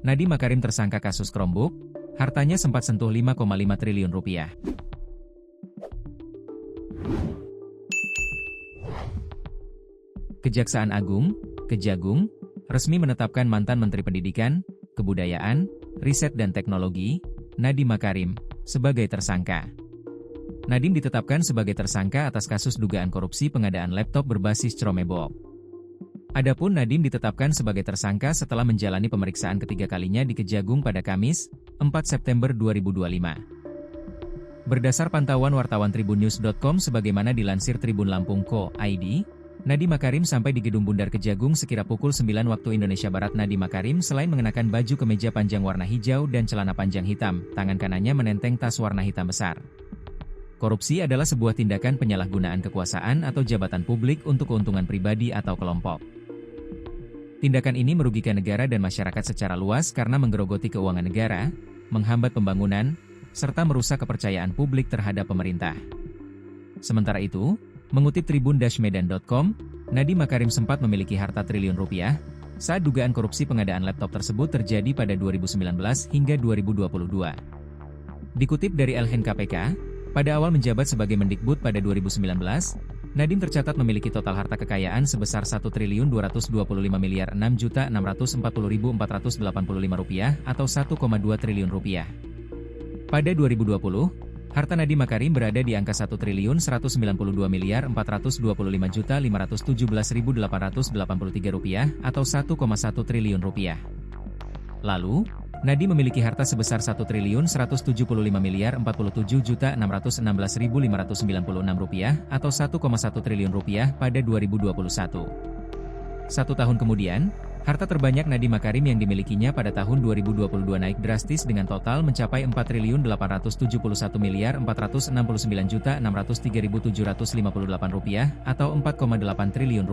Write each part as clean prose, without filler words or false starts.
Nadiem Makarim tersangka kasus Chromebook, hartanya sempat sentuh 5,5 triliun rupiah. Kejaksaan Agung, Kejagung, resmi menetapkan mantan Menteri Pendidikan, Kebudayaan, Riset dan Teknologi, Nadiem Makarim, sebagai tersangka. Nadiem ditetapkan sebagai tersangka atas kasus dugaan korupsi pengadaan laptop berbasis Chromebook. Adapun Nadiem ditetapkan sebagai tersangka setelah menjalani pemeriksaan ketiga kalinya di Kejagung pada Kamis, 4 September 2025. Berdasar pantauan wartawan tribunnews.com sebagaimana dilansir Tribun Lampung.co.id, Nadiem Makarim sampai di Gedung Bundar Kejagung sekira pukul 9 waktu Indonesia Barat. Nadiem Makarim selain mengenakan baju kemeja panjang warna hijau dan celana panjang hitam, tangan kanannya menenteng tas warna hitam besar. Korupsi adalah sebuah tindakan penyalahgunaan kekuasaan atau jabatan publik untuk keuntungan pribadi atau kelompok. Tindakan ini merugikan negara dan masyarakat secara luas karena menggerogoti keuangan negara, menghambat pembangunan, serta merusak kepercayaan publik terhadap pemerintah. Sementara itu, mengutip tribun-medan.com, Nadiem Makarim sempat memiliki harta triliun rupiah, saat dugaan korupsi pengadaan laptop tersebut terjadi pada 2019 hingga 2022. Dikutip dari LHKPK, pada awal menjabat sebagai Mendikbud pada 2019, Nadiem tercatat memiliki total harta kekayaan sebesar Rp1.225.640.485 atau Rp1,2 triliun. Pada 2020, harta Nadiem Makarim berada di angka Rp1.192.425.517.883 atau Rp1,1 triliun. Lalu, Nadiem memiliki harta sebesar Rp1.175.047.616.596 atau Rp1,1 triliun pada 2021. Satu tahun kemudian, harta terbanyak Nadiem Makarim yang dimilikinya pada tahun 2022 naik drastis dengan total mencapai Rp4.871.469.603.758 atau Rp4,8 triliun.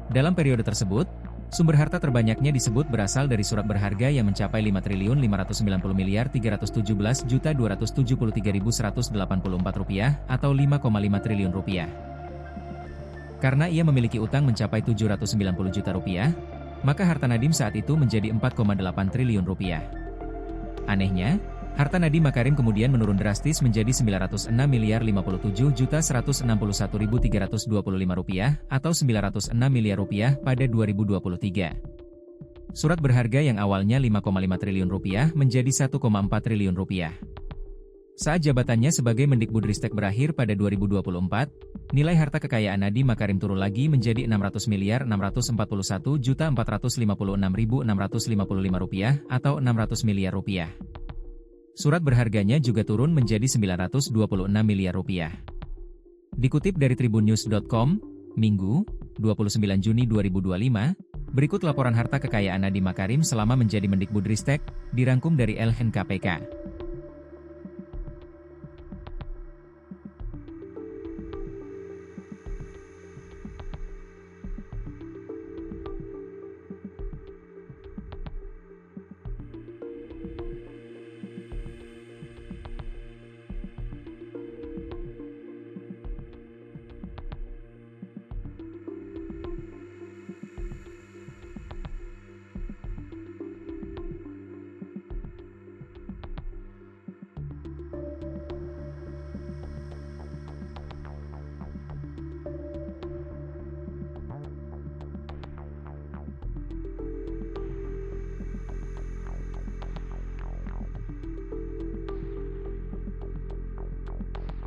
Dalam periode tersebut, sumber harta terbanyaknya disebut berasal dari surat berharga yang mencapai Rp5.590.317.273.184 atau Rp5,5 triliun. Karena ia memiliki utang mencapai Rp790 juta, maka harta Nadiem saat itu menjadi Rp4,8 triliun. Anehnya, harta Nadiem Makarim kemudian menurun drastis menjadi Rp906.057.161.325 atau Rp906 miliar pada 2023. Surat berharga yang awalnya Rp5,5 triliun menjadi Rp1,4 triliun. Saat jabatannya sebagai Mendikbudristek berakhir pada 2024, nilai harta kekayaan Nadiem Makarim turun lagi menjadi Rp600.641.456.655 atau Rp600 miliar. Surat berharganya juga turun menjadi Rp926 miliar. Dikutip dari tribunnews.com, Minggu, 29 Juni 2025, berikut laporan harta kekayaan Nadiem Makarim selama menjadi Mendikbudristek, dirangkum dari LHKPK.